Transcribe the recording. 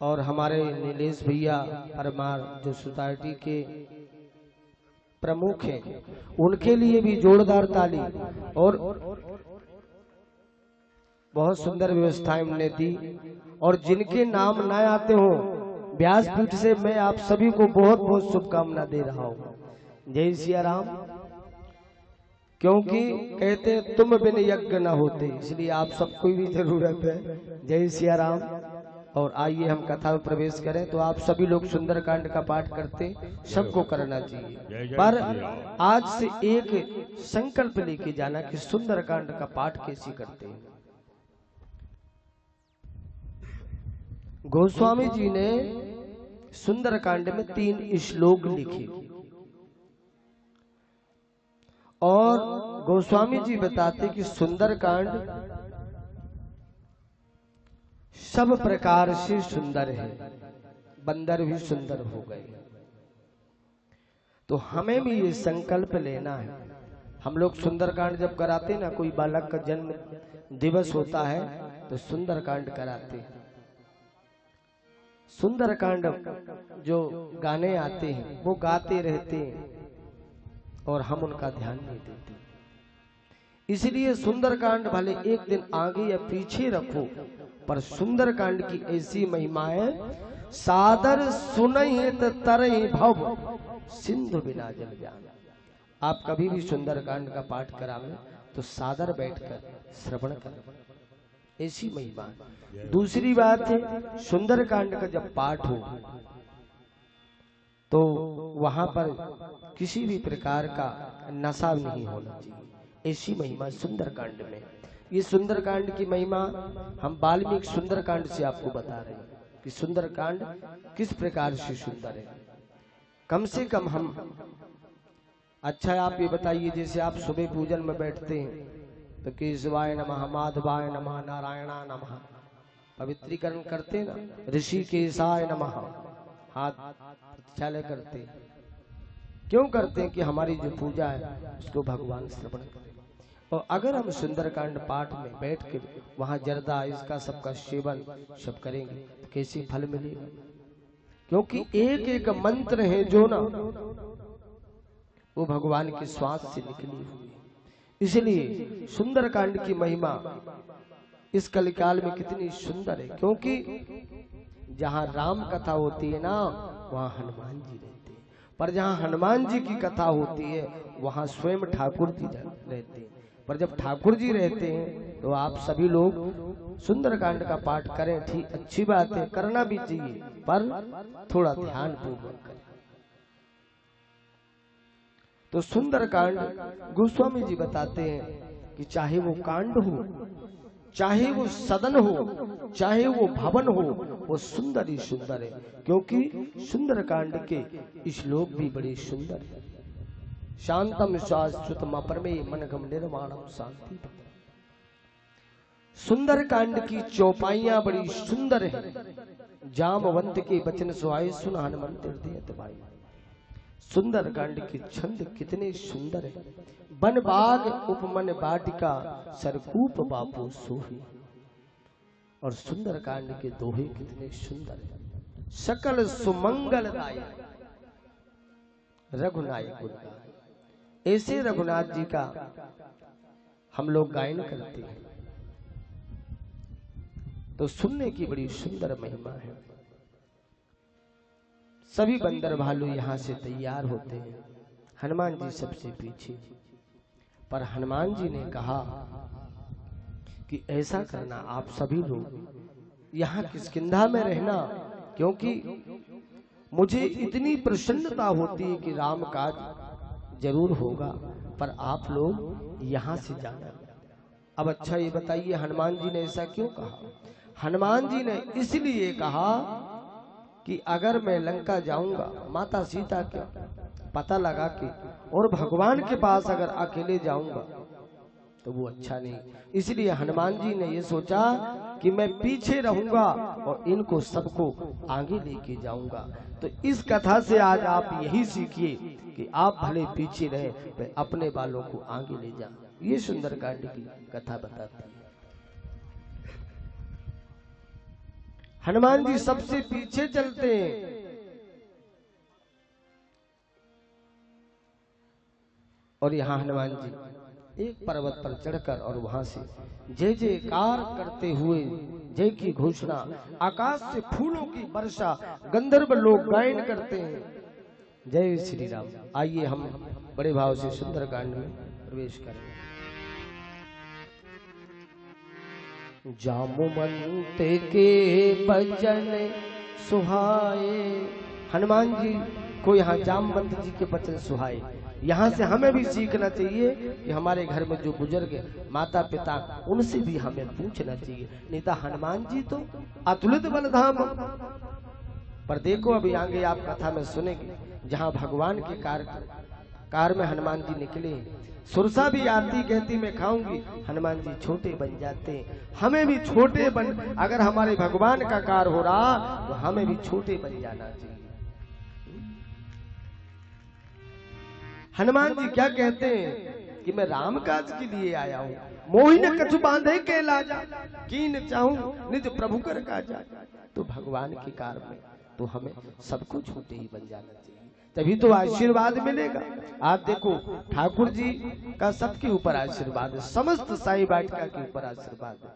और हमारे नीलेश भैया परमार जो सोसाइटी के प्रमुख हैं, उनके लिए भी जोरदार ताली। और बहुत सुंदर व्यवस्थाएं हमने दी। और जिनके नाम न आते हो, व्यासपीठ से मैं आप सभी को बहुत बहुत शुभकामना दे रहा हूँ। जय सिया राम। क्योंकि कहते तुम बिन यज्ञ न होते, इसलिए आप सबको भी जरूरत है। जय सिया राम। और आइए हम कथा में प्रवेश करें। तो आप सभी लोग सुंदरकांड का पाठ करते, सबको करना चाहिए, पर आज से एक संकल्प लेके जाना कि सुंदरकांड का पाठ कैसे करते हैं। गोस्वामी जी ने सुंदरकांड में 3 श्लोक लिखे और गोस्वामी जी बताते कि सुंदरकांड सब प्रकार से सुंदर है, बंदर भी सुंदर हो गए। तो हमें भी ये संकल्प लेना है। हम लोग सुंदरकांड जब कराते ना, कोई बालक का जन्म दिवस होता है तो सुंदरकांड कराते हैं। सुंदरकांड जो गाने आते हैं वो गाते रहते हैं और हम उनका ध्यान नहीं देते। इसलिए सुंदरकांड भले एक दिन आगे या पीछे रखो, पर सुंदरकांड की ऐसी महिमा है, सादर सुनहित तरहि भव सिंधु बिना जल जान। आप कभी भी सुंदरकांड का पाठ करावें तो सादर बैठकर श्रवण करें, ऐसी महिमा। दूसरी बात है, सुंदरकांड का जब पाठ हो तो वहां पर किसी भी प्रकार का नशा नहीं होना चाहिए, ऐसी महिमा सुंदरकांड में। ये सुंदरकांड की महिमा हम वाल्मीकि सुंदरकांड से आपको बता रहे हैं कि सुंदरकांड किस प्रकार से सुंदर है। कम से कम हम, अच्छा आप ये बताइए, जैसे आप सुबह पूजन में बैठते हैं तो केशवाय नमः, माधवाय नमः, नारायणा नमः पवित्रीकरण करते हैं ना, ऋषिकेशाय नमः हाथ प्रक्षालय करते हैं। क्यों करते हैं? कि हमारी जो पूजा है उसको भगवान श्रवण करें। और अगर हम सुंदरकांड पाठ में बैठ के वहां जर्दा इसका सबका सेवन सब करेंगे तो कैसे फल मिलेगा? क्योंकि एक एक मंत्र है जो ना वो भगवान के श्वास से निकली हुई। इसलिए सुंदरकांड की महिमा इस कलिकाल में कितनी सुंदर है। क्योंकि जहाँ राम कथा होती है ना, वहाँ हनुमान जी रहते हैं, पर जहाँ हनुमान जी की कथा होती है वहाँ स्वयं ठाकुर जी रहते हैं। पर जब ठाकुर जी रहते हैं तो आप सभी लोग सुंदरकांड का पाठ करें, ठीक, अच्छी बात है, करना भी चाहिए, पर थोड़ा ध्यान पूर्वक करें। तो सुंदरकांड गोस्वामी जी बताते हैं कि चाहे वो कांड हो, चाहे वो सदन हो, चाहे वो भवन हो, वो सुंदर ही सुंदर है। क्योंकि सुंदरकांड के श्लोक भी बड़े सुंदर है। शांतम शाश्वतम अपरमे मनगम निर्माणम शांति। सुंदरकांड की चौपाइयां बड़ी सुंदर है। जामवंत के वचन सुहाए सुन हनुमंत हृदय तबाई। सुंदरकांड के छंद कितने सुंदर है। वन बाग उपमन वाटिका सरकूप बापू सोही। और सुंदरकांड के दोहे कितने सुंदर है। सकल सुमंगलदायक रघुनायक गुणगान। ऐसे रघुनाथ जी का हम लोग गायन करते हैं तो सुनने की बड़ी सुंदर महिमा है। सभी बंदर भालू यहाँ से तैयार होते हैं, हनुमान जी सबसे पीछे। पर हनुमान जी ने कहा कि ऐसा करना, आप सभी लोग यहाँ किष्किंधा में रहना, क्योंकि मुझे इतनी प्रसन्नता होती है कि राम काज जरूर होगा, पर आप लोग यहाँ से जाना। अब अच्छा ये बताइए, हनुमान जी ने ऐसा क्यों कहा? हनुमान जी ने इसलिए कहा कि अगर मैं लंका जाऊंगा, माता सीता के पता लगा के, और भगवान के पास अगर अकेले जाऊंगा तो वो अच्छा नहीं। इसलिए हनुमान जी ने ये सोचा कि मैं पीछे रहूंगा और इनको सबको आगे लेके जाऊंगा। तो इस कथा से आज आप यही सीखिए कि आप भले पीछे रहे, तो अपने बालों को आगे ले जाए। ये सुंदरकांड की कथा बताती है। हनुमान जी सबसे पीछे चलते हैं। और यहाँ हनुमान जी एक पर्वत पर चढ़कर और वहां से जय जयकार करते हुए जय की घोषणा, आकाश से फूलों की वर्षा, गंधर्व लोग गायन करते हैं, जय श्री राम। आइए हम बड़े भाव से सुंदरकांड में प्रवेश करें। जामुमंते के बचन सुहाए, हनुमान जी को यहाँ जामवंत जी के बचन सुहाए। यहाँ से हमें भी सीखना चाहिए कि हमारे घर में जो बुजुर्ग माता पिता, उनसे भी हमें पूछना चाहिए। नहीं तो हनुमान जी तो अतुलित बलधाम। पर देखो अभी आगे आप कथा में सुनेंगे, जहाँ भगवान के कार में हनुमान जी निकले, सुरसा भी आती कहती मैं खाऊंगी, हनुमान जी छोटे बन जाते। हमें भी छोटे बन, अगर हमारे भगवान का कार हो रहा तो हमें भी छोटे बन जाना चाहिए। हनुमान जी क्या कहते हैं कि मैं राम काज के लिए आया हूँ, मोहिन कछु बांधे के लाजा, कीन चाहूं निज प्रभु कर काजा। तो भगवान के कार में तो हमें सबको छोटे ही बन जाना चाहिए, तभी तो आशीर्वाद मिलेगा। आप देखो ठाकुर जी का सबके ऊपर आशीर्वाद है, समस्त साई बाटिका के ऊपर आशीर्वाद है।